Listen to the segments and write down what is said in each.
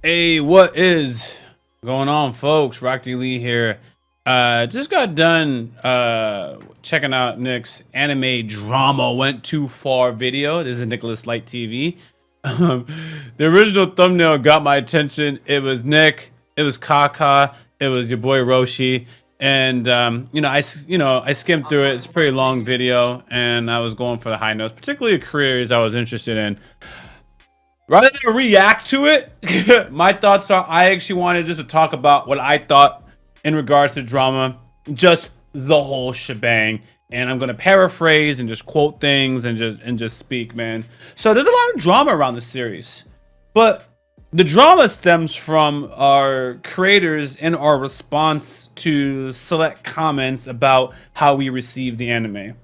Hey, what is going on, folks? Yaboyrocklee Lee here. Just got done checking out Nick's anime drama went too far video. This is Nicholas Light TV. Um, the original thumbnail got my attention. It was Nick, it was Kaka, it was Yaboyroshi, and I skimmed through it. It's a pretty long video, and I was going for the high notes, particularly careers I was interested in. Rather than react to it, my thoughts are I actually wanted just to talk about what I thought in regards to drama, just the whole shebang. And I'm gonna paraphrase and just quote things and just speak, man. So there's a lot of drama around the series, but the drama stems from our creators and our response to select comments about how we received the anime.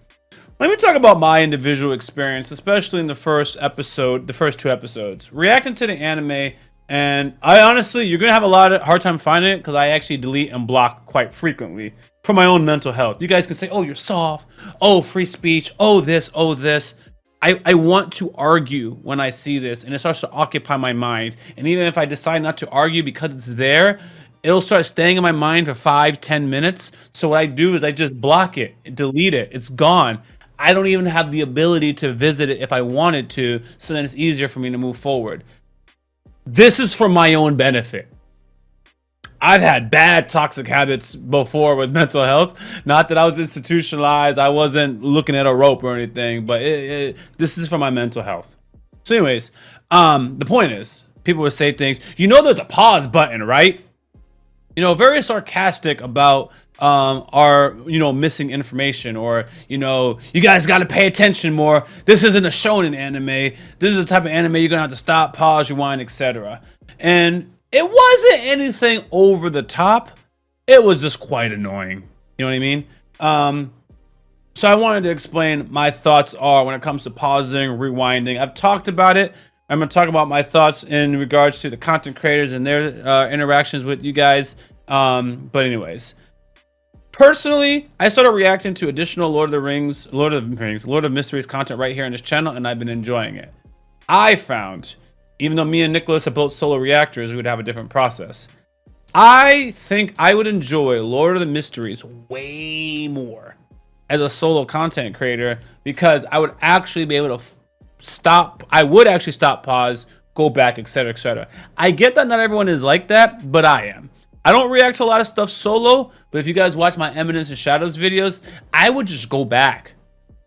Let me talk about my individual experience, especially in the first two episodes, reacting to the anime. And I honestly, you're gonna have a lot of hard time finding it because I actually delete and block quite frequently for my own mental health. You guys can say, "Oh, you're soft," "Oh, free speech," "Oh, this," "Oh, this." I want to argue when I see this, and it starts to occupy my mind. And even if I decide not to argue because it's there, it'll start staying in my mind for 5-10 minutes. So what I do is I just block it, delete it. It's gone. I don't even have the ability to visit it if I wanted to, so then it's easier for me to move forward. This is for my own benefit. I've had bad toxic habits before with mental health. Not that I was institutionalized, I wasn't looking at a rope or anything, but this is for my mental health. So anyways, the point is, people would say things, there's a pause button, right? Very sarcastic about our missing information, or you guys got to pay attention more. This isn't a shonen anime. This is the type of anime you're gonna have to stop, pause, rewind, etc. And it wasn't anything over the top. It was just quite annoying. You know what I mean? So I wanted to explain my thoughts are when it comes to pausing, rewinding. I've talked about it. I'm going to talk about my thoughts in regards to the content creators and their interactions with you guys. But anyways, personally, I started reacting to additional Lord of Mysteries content right here on this channel, and I've been enjoying it. I found, even though me and Nicholas have built solo reactors, we would have a different process. I think I would enjoy Lord of the Mysteries way more as a solo content creator, because I would actually be able to stop, pause, go back, etc, etc. I get that not everyone is like that, but I am. I don't react to a lot of stuff solo, but if you guys watch my Eminence and Shadows videos, I would just go back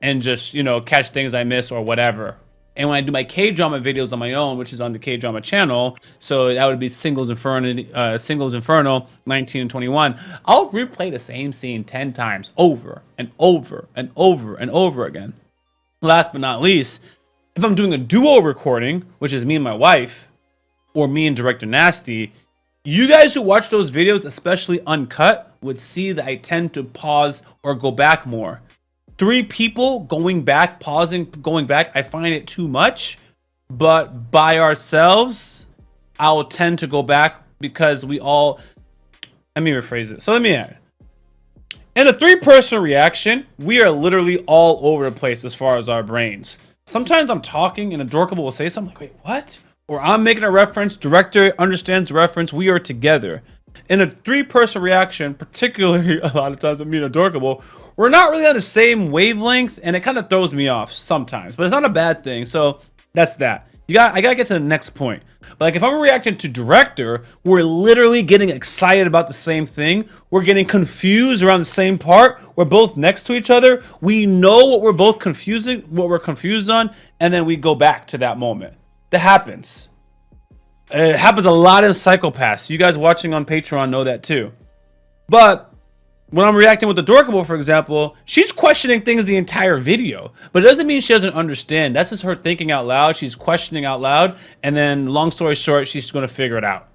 and just, catch things I miss or whatever. And when I do my K-drama videos on my own, which is on the K-drama channel, so that would be Singles Inferno 19 and 21, I'll replay the same scene 10 times over and over and over and over again. Last but not least, if I'm doing a duo recording, which is me and my wife, or me and Director Nasty, you guys who watch those videos, especially Uncut, would see that I tend to pause or go back more. 3 people going back, pausing, going back, I find it too much. But by ourselves, I'll tend to go back because we all... Let me rephrase it. So let me add. In a 3-person reaction, we are literally all over the place as far as our brains. Sometimes I'm talking and Adorkable will say something like, wait, what? Or I'm making a reference, director understands the reference, we are together. In a 3-person reaction, particularly a lot of times with me and Adorkable, we're not really on the same wavelength, and it kind of throws me off sometimes, but it's not a bad thing. So that's that. I gotta get to the next point. But like if I'm reacting to director, we're literally getting excited about the same thing. We're getting confused around the same part. We're both next to each other. We know what we're both confused on, and then we go back to that moment. That happens. It happens a lot in Psychopaths. You guys watching on Patreon know that too. But when I'm reacting with Adorkable, for example, she's questioning things the entire video, but it doesn't mean she doesn't understand. That's just her thinking out loud. She's questioning out loud, and then long story short, she's going to figure it out.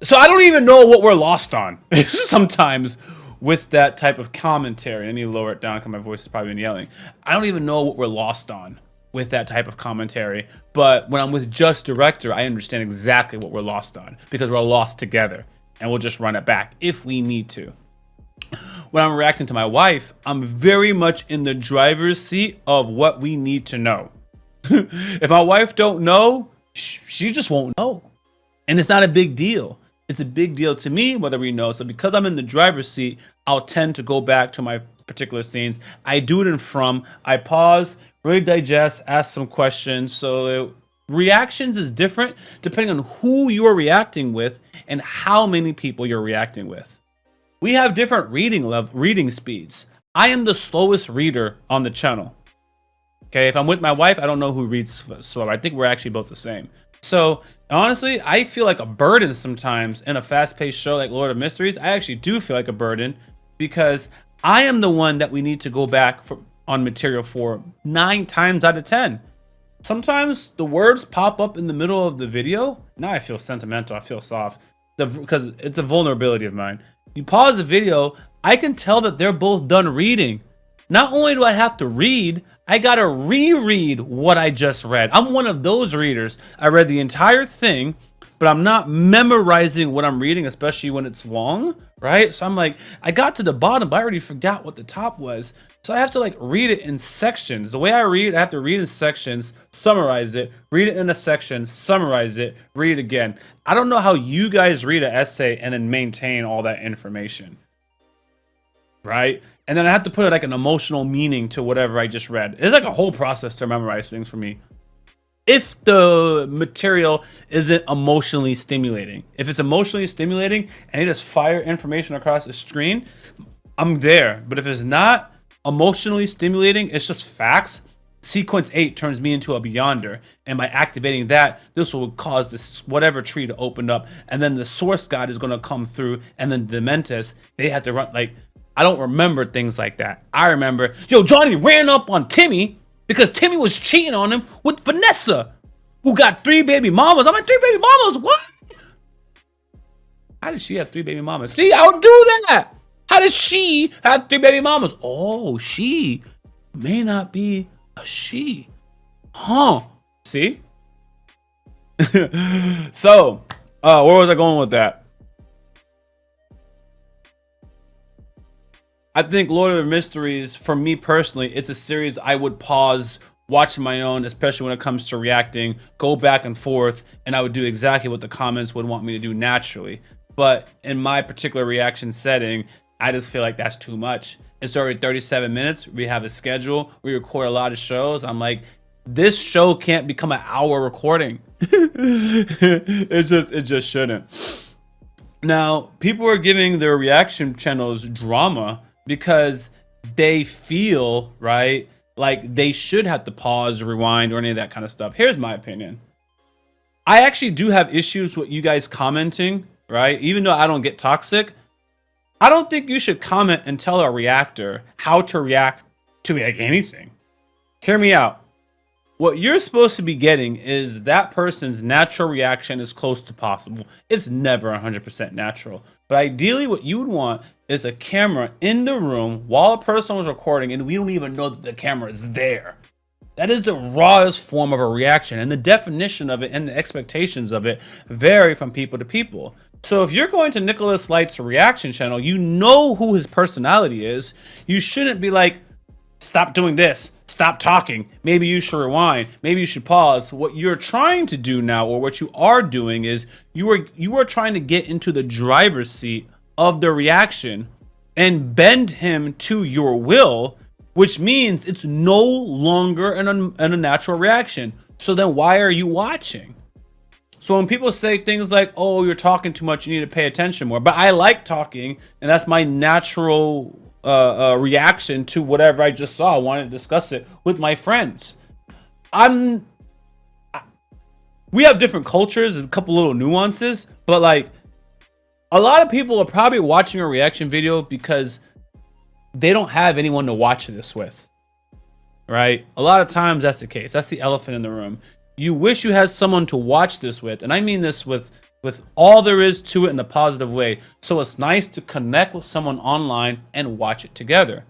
So I don't even know what we're lost on sometimes with that type of commentary. I need to lower it down because my voice has probably been yelling. I don't even know what we're lost on with that type of commentary, but when I'm with just director, I understand exactly what we're lost on because we're lost together, and we'll just run it back if we need to. When I'm reacting to my wife, I'm very much in the driver's seat of what we need to know. If my wife don't know, she just won't know. And it's not a big deal. It's a big deal to me whether we know. So because I'm in the driver's seat, I'll tend to go back to my particular scenes. I do it in from. I pause, really digest, ask some questions. So reactions is different depending on who you're reacting with and how many people you're reacting with. We have different reading speeds. I am the slowest reader on the channel. Okay, if I'm with my wife, I don't know who reads slow. I think we're actually both the same. So honestly, I feel like a burden sometimes in a fast-paced show like Lord of Mysteries. I actually do feel like a burden because I am the one that we need to go back on material for 9 times out of 10. Sometimes the words pop up in the middle of the video. Now I feel sentimental. I feel soft because it's a vulnerability of mine. You pause the video, I can tell that they're both done reading. Not only do I have to read, I gotta reread what I just read. I'm one of those readers. I read the entire thing, but I'm not memorizing what I'm reading, especially when it's long, right? So I'm like, I got to the bottom, but I already forgot what the top was. So I have to like read it in sections. The way I read, I have to read in sections, summarize it, read it in a section, summarize it, read it again. I don't know how you guys read an essay and then maintain all that information, right? And then I have to put like an emotional meaning to whatever I just read. It's like a whole process to memorize things for me. If the material isn't emotionally stimulating. If it's emotionally stimulating and you just fire information across the screen, I'm there. But if it's not emotionally stimulating, it's just facts. Sequence 8 turns me into a beyonder. And by activating that, this will cause this whatever tree to open up. And then the source god is going to come through. And then the Mentis, they have to run like... I don't remember things like that. I remember, yo, Johnny ran up on Timmy because Timmy was cheating on him with Vanessa, who got 3 baby mamas. I'm like, 3 baby mamas? What? How did she have 3 baby mamas? See, I would do that. How did she have 3 baby mamas? Oh, she may not be a she. Huh? See? So, where was I going with that? I think Lord of the Mysteries, for me personally, it's a series I would pause, watch my own, especially when it comes to reacting, go back and forth, and I would do exactly what the comments would want me to do naturally. But in my particular reaction setting, I just feel like that's too much. It's already 37 minutes. We have a schedule. We record a lot of shows. I'm like, this show can't become an hour recording. It just shouldn't. Now, people are giving their reaction channels drama because they feel, right, like they should have to pause, rewind, or any of that kind of stuff. Here's my opinion. I actually do have issues with you guys commenting, right? Even though I don't get toxic, I don't think you should comment and tell a reactor how to react to like anything. Hear me out. What you're supposed to be getting is that person's natural reaction as close to possible. It's never 100% natural. But ideally, what you would want is a camera in the room while a person was recording and we don't even know that the camera is there. That is the rawest form of a reaction, and the definition of it and the expectations of it vary from people to people. So if you're going to Nicholas Light's reaction channel, you know who his personality is. You shouldn't be like, stop doing this. Stop talking. Maybe you should rewind. Maybe you should pause. What you're trying to do now, or what you are doing, is you are trying to get into the driver's seat of the reaction and bend him to your will, which means it's no longer an unnatural reaction. So then why are you watching? So when people say things like, oh, you're talking too much, you need to pay attention more. But I like talking, and that's my natural reaction to whatever I just saw. I wanted to discuss it with my friends. We have different cultures, a couple little nuances, but like a lot of people are probably watching a reaction video because they don't have anyone to watch this with, right? A lot of times that's the case. That's the elephant in the room. You wish you had someone to watch this with, and I mean this with all there is to it in a positive way. So it's nice to connect with someone online and watch it together.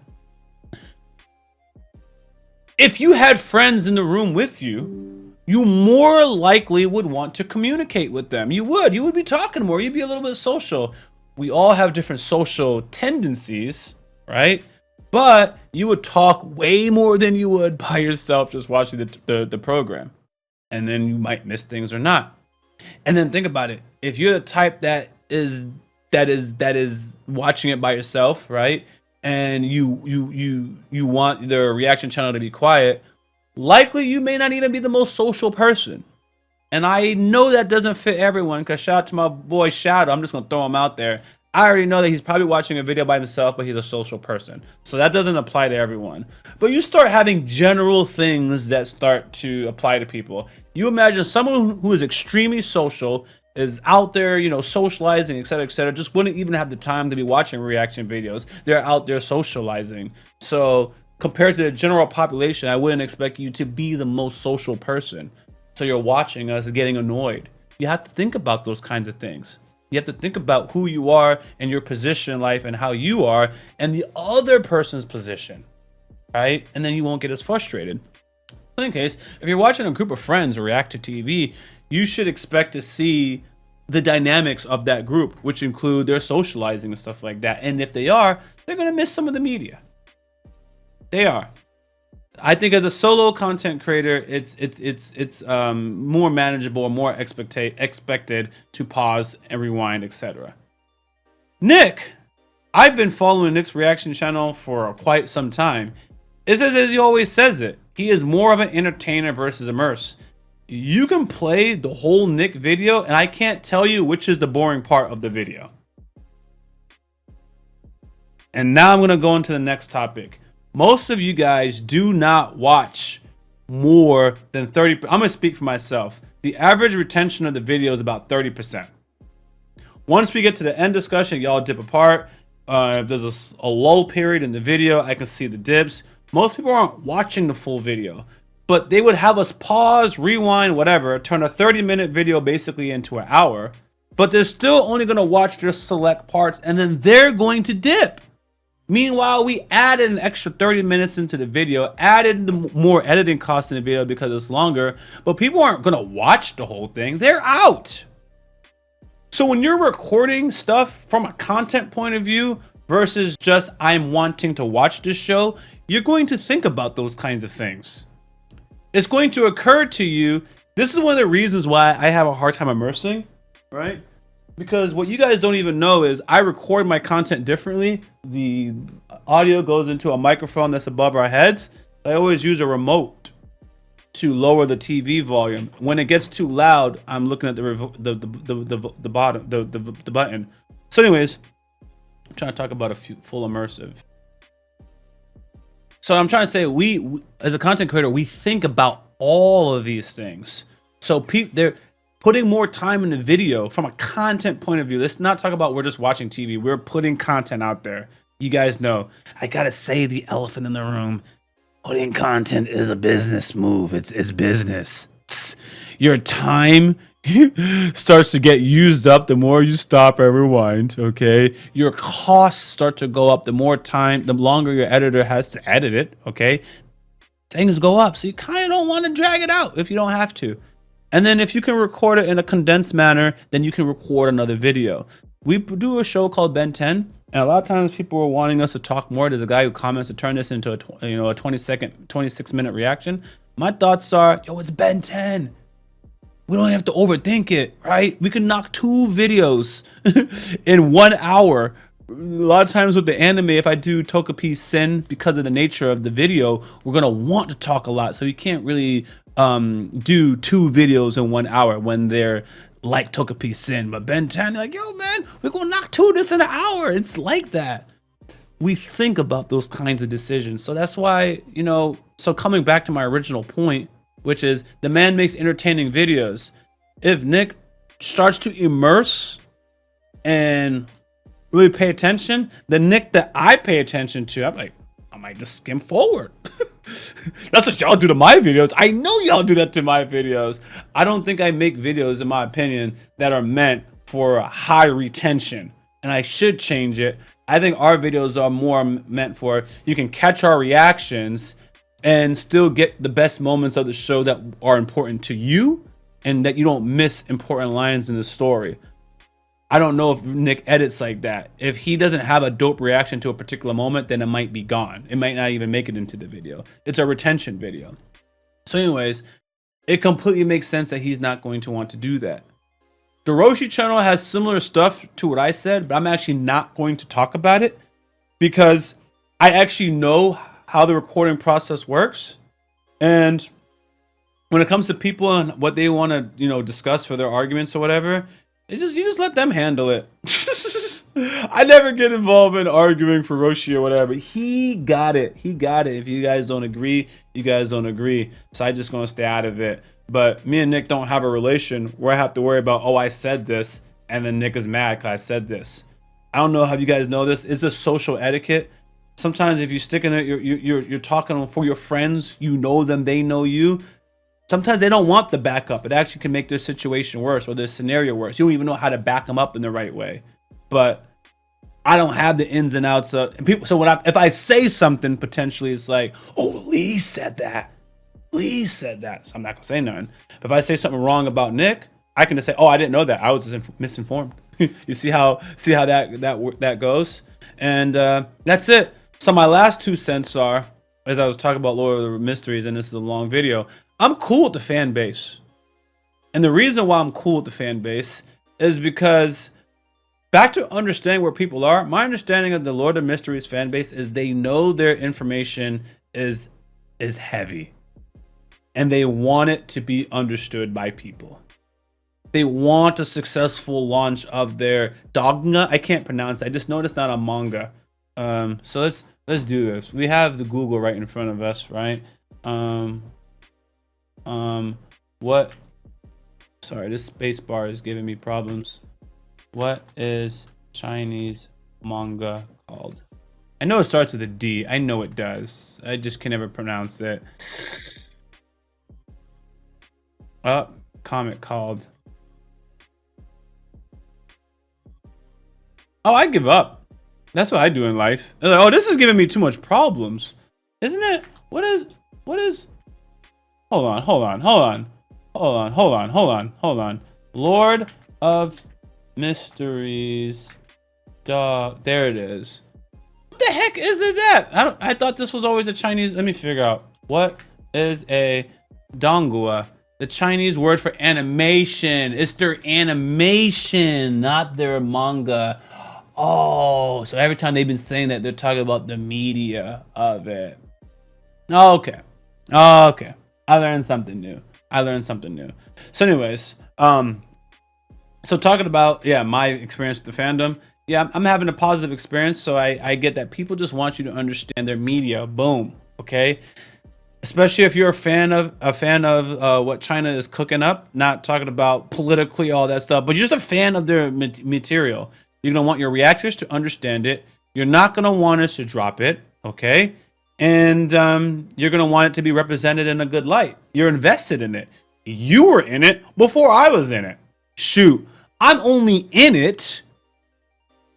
If you had friends in the room with you, you more likely would want to communicate with them. You would be talking more. You'd be a little bit social. We all have different social tendencies, right? But you would talk way more than you would by yourself just watching the program. And then you might miss things or not. And then think about it. If you're the type that is watching it by yourself, right? And you want the reaction channel to be quiet, likely you may not even be the most social person. And I know that doesn't fit everyone, because shout out to my boy Shadow. I'm just going to throw him out there. I already know that he's probably watching a video by himself, but he's a social person. So that doesn't apply to everyone. But you start having general things that start to apply to people. You imagine someone who is extremely social, is out there, you know, socializing, etc., just wouldn't even have the time to be watching reaction videos. They're out there socializing. So compared to the general population, I wouldn't expect you to be the most social person. So you're watching us getting annoyed. You have to think about those kinds of things. You have to think about who you are and your position in life and how you are and the other person's position, right? And then you won't get as frustrated. In any case, if you're watching a group of friends react to TV, you should expect to see the dynamics of that group, which include their socializing and stuff like that. And if they are, they're going to miss some of the media. They are. I think as a solo content creator, it's more manageable, more expected to pause and rewind, etc. Nick, I've been following Nick's reaction channel for quite some time. It's as he always says it. He is more of an entertainer versus immerse. You can play the whole Nick video, and I can't tell you which is the boring part of the video. And now I'm going to go into the next topic. Most of you guys do not watch more than 30%. I'm going to speak for myself. The average retention of the video is about 30%. Once we get to the end discussion, y'all dip apart. If there's a lull period in the video, I can see the dips. Most people aren't watching the full video, but they would have us pause, rewind, whatever, turn a 30-minute video basically into an hour, but they're still only going to watch their select parts, and then they're going to dip. Meanwhile, we added an extra 30 minutes into the video, added the more editing costs in the video because it's longer, but people aren't going to watch the whole thing. They're out. So when you're recording stuff from a content point of view versus just I'm wanting to watch this show, you're going to think about those kinds of things. It's going to occur to you. This is one of the reasons why I have a hard time immersing, right? Because what you guys don't even know is I record my content differently. The audio goes into a microphone that's above our heads. I always use a remote to lower the TV volume. When it gets too loud, I'm looking at the button. So anyways, I'm trying to talk about a full immersive. So I'm trying to say we as a content creator, we think about all of these things. So they're putting more time in the video from a content point of view. Let's not talk about we're just watching TV. We're putting content out there. You guys know, I gotta say the elephant in the room. Putting content is a business move. It's business. Your time starts to get used up the more you stop and rewind, okay? Your costs start to go up the more time, the longer your editor has to edit it, okay? Things go up, so you kind of don't want to drag it out if you don't have to. And then if you can record it in a condensed manner, then you can record another video. We do a show called Ben 10, and a lot of times people were wanting us to talk more. There's a guy who comments to turn this into a 26-minute reaction. My thoughts are, yo, it's Ben 10. We don't have to overthink it, right? We can knock 2 videos in 1 hour. A lot of times with the anime, if I do Togepi Sin, because of the nature of the video, we're gonna want to talk a lot. So you can't really do 2 videos in 1 hour when they're like Togepi Sin. But Ben 10, like, yo, man, we're gonna knock 2 this in an hour. It's like that. We think about those kinds of decisions. So that's why, you know, so coming back to my original point, which is the man makes entertaining videos. If Nick starts to immerse and really pay attention, the Nick that I pay attention to, I'm like, I might just skim forward. That's what y'all do to my videos. I know y'all do that to my videos. I don't think I make videos, in my opinion, that are meant for a high retention, and I should change it. I think our videos are more meant for, you can catch our reactions and still get the best moments of the show that are important to you and that you don't miss important lines in the story. I don't know if Nick edits like that. If he doesn't have a dope reaction to a particular moment, then it might be gone. It might not even make it into the video. It's a retention video. So anyways, it completely makes sense that he's not going to want to do that. The Roshi channel has similar stuff to what I said, but I'm actually not going to talk about it because I actually know how the recording process works. And when it comes to people and what they want to, discuss for their arguments or whatever, you just let them handle it. I never get involved in arguing for Roshi or whatever. He got it. He got it. If you guys don't agree, you guys don't agree. So I just gonna stay out of it. But me and Nick don't have a relation where I have to worry about, oh, I said this, and then Nick is mad because I said this. I don't know how you guys know this. It's a social etiquette. Sometimes if you stick in it, you're talking for your friends. You know them, they know you. Sometimes they don't want the backup. It actually can make their situation worse or their scenario worse. You don't even know how to back them up in the right way. But I don't have the ins and outs of and people. So if I say something, potentially it's like, oh, Lee said that. Lee said that. So I'm not gonna say nothing. But if I say something wrong about Nick, I can just say, oh, I didn't know that. I was just misinformed. You see how that goes, and that's it. So my last 2 cents are, as I was talking about Lord of the Mysteries, and this is a long video. I'm cool with the fan base, and the reason why I'm cool with the fan base is because, back to understanding where people are, my understanding of the Lord of Mysteries fan base is they know their information is heavy, and they want it to be understood by people. They want a successful launch of their dogma. I can't pronounce it. I just noticed that on manga. So let's do this. We have the Google right in front of us, right? What? Sorry, this space bar is giving me problems. What is Chinese manga called? I know it starts with a D. I know it does. I just can never pronounce it. Comic called. Oh, I give up. That's what I do in life. Like, oh, this is giving me too much problems, isn't it? What is? Hold on. Lord of Mysteries. Dog. There it is. What the heck is it that? I thought this was always a Chinese. Let me figure out. What is a donghua? The Chinese word for animation. It's their animation, not their manga. Oh, so every time they've been saying that, they're talking about the media of it. Okay. I learned something new. So anyways, so talking about, my experience with the fandom. Yeah, I'm having a positive experience. So I get that people just want you to understand their media. Boom. Okay. Especially if you're a fan of what China is cooking up, not talking about politically, all that stuff, but you're just a fan of their material. You're going to want your reactors to understand it. You're not going to want us to drop it, okay? And you're going to want it to be represented in a good light. You're invested in it. You were in it before I was in it. Shoot, I'm only in it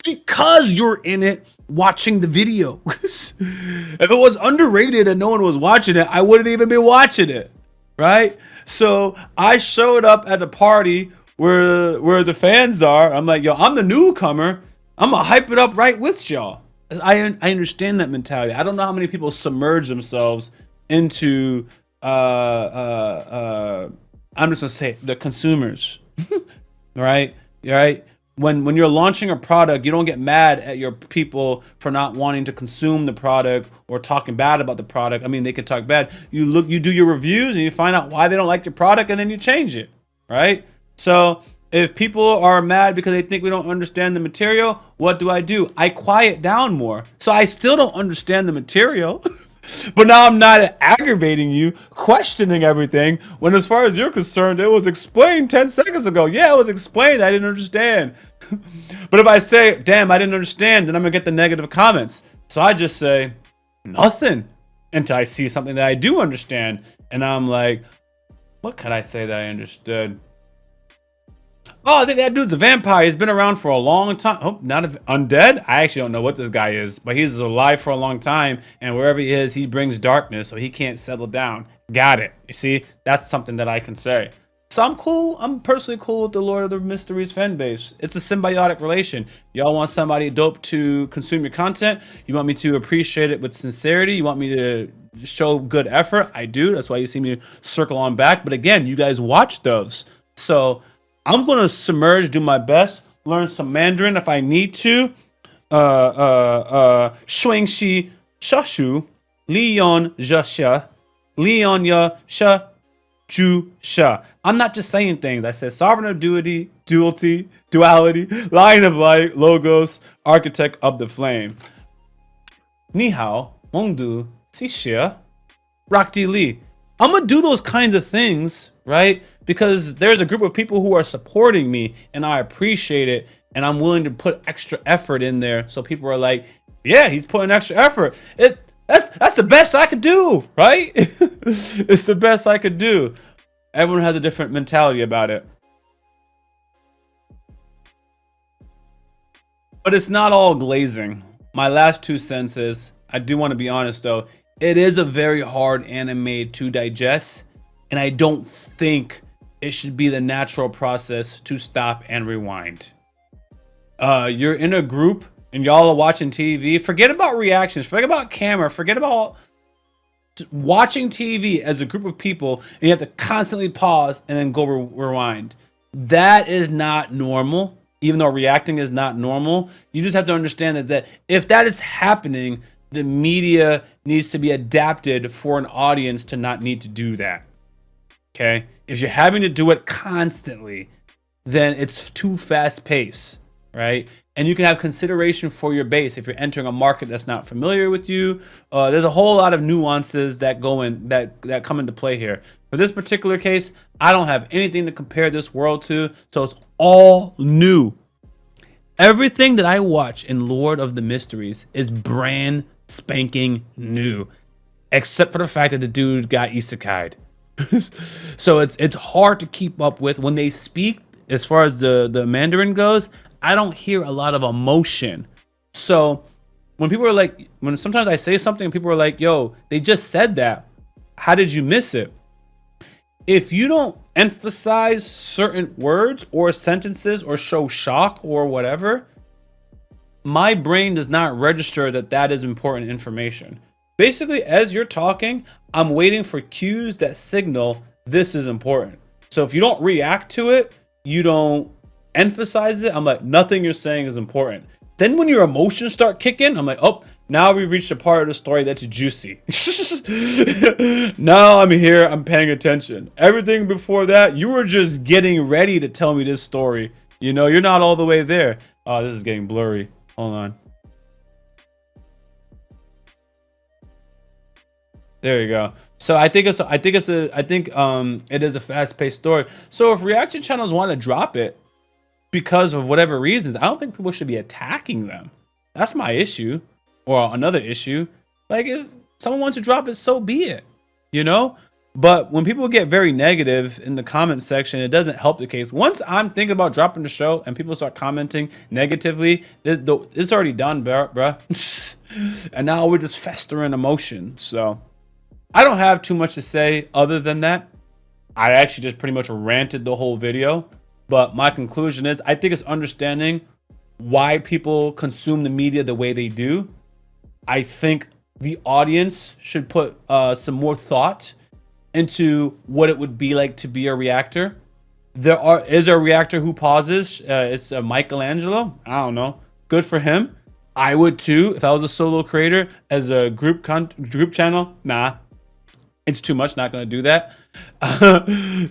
because you're in it watching the video. If it was underrated and no one was watching it, I wouldn't even be watching it, right? So I showed up at the party where the fans are. I'm like, yo, I'm the newcomer. I'm gonna hype it up right with y'all. I understand that mentality. I don't know how many people submerge themselves into I'm just gonna say the consumers. Right? When you're launching a product, you don't get mad at your people for not wanting to consume the product or talking bad about the product. I mean, they can talk bad. You do your reviews and you find out why they don't like your product, and then you change it, right? So if people are mad because they think we don't understand the material, what do? I quiet down more. So I still don't understand the material. But now I'm not aggravating you, questioning everything, when as far as you're concerned, it was explained 10 seconds ago. Yeah, it was explained. I didn't understand. But if I say, damn, I didn't understand, then I'm going to get the negative comments. So I just say nothing until I see something that I do understand. And I'm like, what can I say that I understood? Oh, I think that dude's a vampire. He's been around for a long time. Oh, not undead? I actually don't know what this guy is, but he's alive for a long time, and wherever he is, he brings darkness, so he can't settle down. Got it. You see? That's something that I can say. So I'm cool. I'm personally cool with the Lord of the Mysteries fan base. It's a symbiotic relation. Y'all want somebody dope to consume your content. You want me to appreciate it with sincerity. You want me to show good effort. I do. That's why you see me circle on back. But again, you guys watch those. So I'm gonna submerge, do my best, learn some Mandarin if I need to. Shuang Shi Shashu, Leon Jasha, Leon Ya Sha Ju Sha. I'm not just saying things. I said sovereign of duality, lion of light, logos, architect of the flame. Ni hao, Mengdu, Xixie, Rocklee Lee. I'm gonna do those kinds of things, right? Because there's a group of people who are supporting me and I appreciate it, and I'm willing to put extra effort in there. So people are like, yeah, he's putting extra effort. That's the best I could do, right? It's the best I could do. Everyone has a different mentality about it. But it's not all glazing. My last 2 cents is, I do want to be honest though, it is a very hard anime to digest, and I don't think it should be the natural process to stop and rewind. You're in a group and y'all are watching TV. Forget about reactions, forget about camera, forget about watching TV as a group of people, and you have to constantly pause and then go rewind. That is not normal. Even though reacting is not normal, you just have to understand that if that is happening, the media needs to be adapted for an audience to not need to do that. Okay? If you're having to do it constantly, then it's too fast paced, right? And you can have consideration for your base if you're entering a market that's not familiar with you. There's a whole lot of nuances that go in that come into play here. For this particular case, I don't have anything to compare this world to, so it's all new. Everything that I watch in Lord of the Mysteries is brand spanking new, except for the fact that the dude got isekai'd. So it's hard to keep up with when they speak. As far as the Mandarin goes, I don't hear a lot of emotion. So when people are like, when sometimes I say something and people are like, yo, they just said that, how did you miss it? If you don't emphasize certain words or sentences or show shock or whatever, my brain does not register that is important information. Basically, as you're talking, I'm waiting for cues that signal this is important. So if you don't react to it, you don't emphasize it, I'm like, nothing you're saying is important. Then when your emotions start kicking, I'm like, oh, now we've reached a part of the story that's juicy. Now I'm here, I'm paying attention. Everything before that, you were just getting ready to tell me this story. You know, you're not all the way there. Oh, this is getting blurry. Hold on. There you go. So I think it is a fast-paced story. So if reaction channels want to drop it because of whatever reasons, I don't think people should be attacking them. That's my issue. Or another issue. Like, if someone wants to drop it, so be it. You know? But when people get very negative in the comment section, it doesn't help the case. Once I'm thinking about dropping the show and people start commenting negatively, it's already done, bruh. And now we're just festering emotion. So I don't have too much to say other than that. I actually just pretty much ranted the whole video. But my conclusion is, I think it's understanding why people consume the media the way they do. I think the audience should put some more thought into what it would be like to be a reactor. Is a reactor who pauses. It's Michelangelo. I don't know. Good for him. I would too if I was a solo creator. As a group channel, nah, it's too much. Not gonna do that.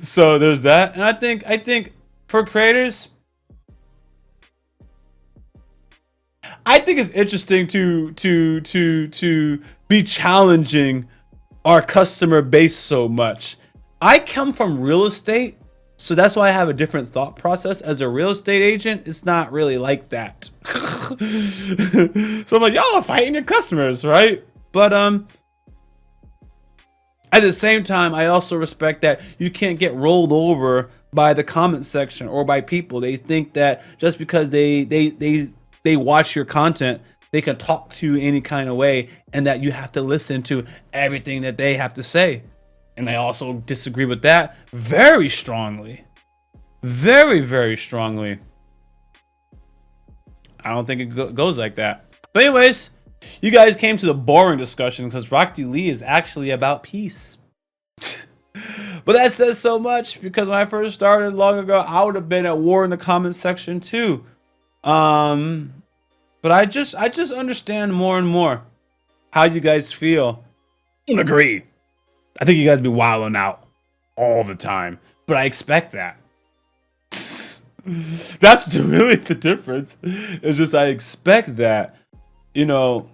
So there's that. And I think for creators, I think it's interesting to be challenging our customer base so much. I come from real estate, so that's why I have a different thought process. As a real estate agent, it's not really like that. So I'm like, y'all are fighting your customers, right? But at the same time, I also respect that you can't get rolled over by the comment section or by people. They think that just because they watch your content, they can talk to you any kind of way, and that you have to listen to everything that they have to say. And I also disagree with that very strongly. Very, very strongly. I don't think it goes like that. But anyways, you guys came to the boring discussion because Rocklee Lee is actually about peace. But that says so much, because when I first started long ago, I would have been at war in the comment section too. But I just understand more and more how you guys feel. I don't agree. I think you guys be wilding out all the time, but I expect that. That's really the difference. It's just I expect that. You know,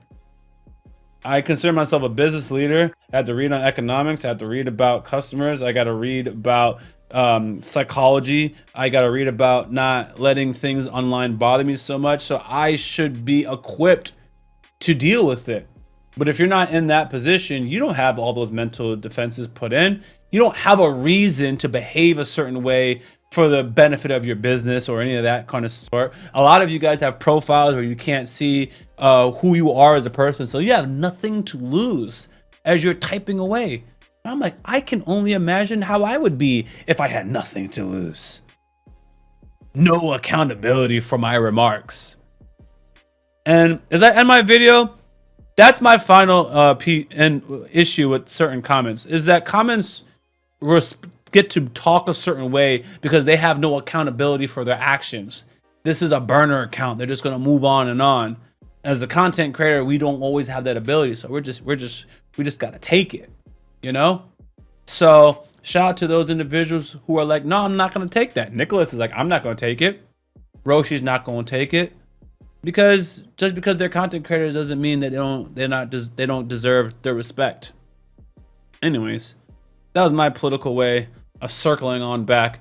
I consider myself a business leader. I had to read on economics. I had to read about customers. I got to read about psychology. I got to read about not letting things online bother me so much. So I should be equipped to deal with it. But if you're not in that position, you don't have all those mental defenses put in. You don't have a reason to behave a certain way for the benefit of your business or any of that kind of sort. A lot of you guys have profiles where you can't see who you are as a person, so you have nothing to lose as you're typing away. I'm like, I can only imagine how I would be if I had nothing to lose. No accountability for my remarks. And as I end my video, that's my final issue with certain comments, is that comments get to talk a certain way because they have no accountability for their actions. This is a burner account. They're just going to move on and on. As a content creator, we don't always have that ability. So we just got to take it, you know? So shout out to those individuals who are like, no, I'm not going to take that. Nicholas is like, I'm not going to take it. Roshi's not going to take it. Because just because they're content creators doesn't mean that they don't deserve their respect. Anyways, that was my political way of circling on back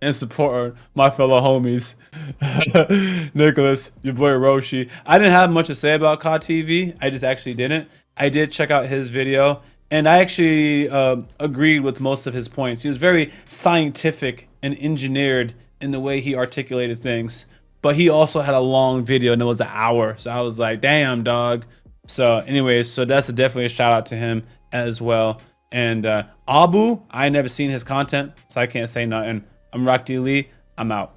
and support my fellow homies. Nicholas, your boy Roshi. I didn't have much to say about CawcawTv. I just actually didn't. I did check out his video, and I actually agreed with most of his points. He was very scientific and engineered in the way he articulated things. But he also had a long video, and it was an hour. So I was like, damn, dog. So anyways, so that's definitely a shout out to him as well. And Abu, I never seen his content, so I can't say nothing. I'm Yaboyrocklee Lee. I'm out.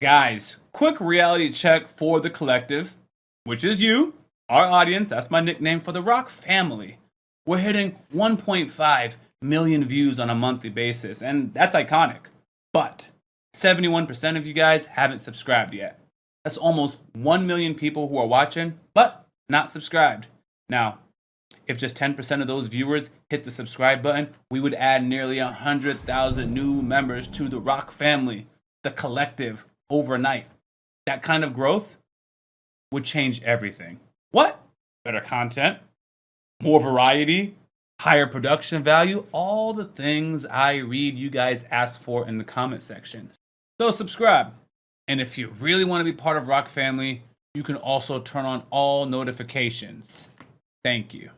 Guys, quick reality check for the collective, which is you, our audience. That's my nickname for the Rock family. We're hitting 1.5 million views on a monthly basis, and that's iconic. But 71% of you guys haven't subscribed yet. That's almost 1 million people who are watching, but not subscribed. Now, if just 10% of those viewers hit the subscribe button, we would add nearly 100,000 new members to the Rock family, the collective, overnight. That kind of growth would change everything. What? Better content, more variety, higher production value, all the things I read you guys ask for in the comment section. So subscribe. And if you really want to be part of Rock family, you can also turn on all notifications. Thank you.